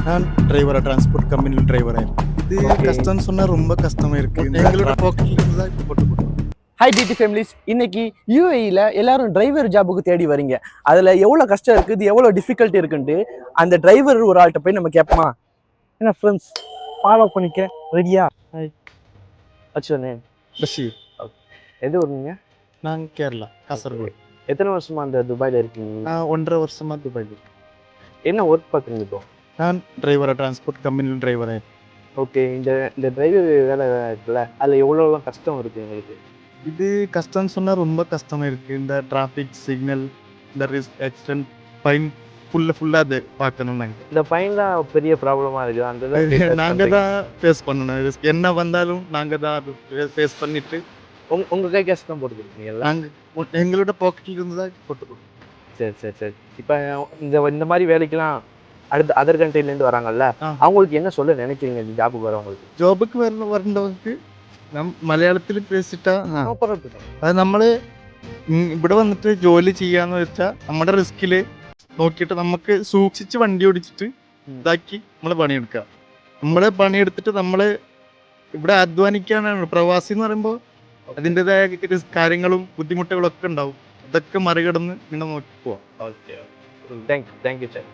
நான் டிரைவரா டிரான்ஸ்போர்ட் கம்பெனியில் டிரைவரா இருக்கேன். இது Okay. கஷ்டம்னு சொன்னா ரொம்ப கஷ்டமா இருக்கு. எங்களோட பாக்கெட்ல இருந்து தான் இப்போ போட்டு கொடுக்கும். ஹாய் டிடி ஃபேமிலிஸ், இன்னைக்கு யூஏஇல எல்லாரும் டிரைவர் ஜாபுக்கு தேடி வரீங்க. அதுல எவ்வளவு கஷ்டம் இருக்குது, எவ்வளவு டிஃபிகல்ட்டி இருக்குன்ட்டு அந்த டிரைவர் ஒரு ஆள்கிட்ட போய் நம்ம கேட்போமா? என்ன ஃப்ரெண்ட்ஸ், ஃபாலோ பண்ணிக்க ரெடியா? Hi, what's your name? Basheer. எது ஊருங்க? நான் கேரளா, காசர்கோடு. எத்தனை வருஷமா அந்த துபாயில இருக்கீங்க? நான் 1.5 வருஷமா துபாயில் இருக்கேன். என்ன ஒர்க் பார்க்குறீங்க இப்போ? நான் டிரைவரா டிரான்ஸ்போர்ட் கம்பெனியில் டிரைவரா இருக்கேன். ஓகே, இந்த டிரைவர் வேலை இருக்குல்ல, அதில் எவ்வளோலாம் கஷ்டம் இருக்குது எங்களுக்கு? இது கஷ்டம்னு சொன்னா ரொம்ப கஷ்டமா இருக்கு. இந்த டிராஃபிக் சிக்னல், இந்த ஆக்சிடென்ட் ஃபைன் ஃபுல்லா அது பார்க்கணும். நாங்கள் இந்த ஃபைன் தான் பெரிய ப்ராப்ளமாக இருக்குது. அந்த நாங்க தான் ஃபேஸ் பண்ணணும். என்ன வந்தாலும் நாங்க தான் அது ஃபேஸ் பண்ணிட்டு உங்கள் கை கேஸ் தான் போட்டுக்கிறீங்களா? நாங்கள் எங்களோட பாக்கெட்ல இருந்து தான் போட்டு. சரி. இப்போ இந்த மாதிரி வேலைக்கெல்லாம் அடுத்த அதர் கண்ட்ரிலேருந்து வராங்கல்ல, ஆ. அவங்களுக்கு என்ன சொல்ல நினைக்கிறீங்க இந்த ஜாபுக்கு வரவங்களுக்கு? ജോബിക്ക് വരേണ്ടവർക്ക് മലയാളത്തിൽ പേസിട്ടാ അത് നമ്മള് ഇവിടെ വന്നിട്ട് ജോലി ചെയ്യാന്ന് വെച്ചാൽ നമ്മുടെ റിസ്കില് നോക്കിയിട്ട് നമുക്ക് സൂക്ഷിച്ച് വണ്ടി ഓടിച്ചിട്ട് ഇതാക്കി നമ്മള് പണിയെടുക്കുക. നമ്മള് പണിയെടുത്തിട്ട് നമ്മള് ഇവിടെ അധ്വാനിക്കാനാണ്. പ്രവാസി എന്ന് പറയുമ്പോൾ അതിൻ്റെതായ കാര്യങ്ങളും ബുദ്ധിമുട്ടുകളും ഒക്കെ ഉണ്ടാവും. അതൊക്കെ മറികടന്ന് ഇങ്ങനെ നോക്കി പോവാം. Okay, thank you sir.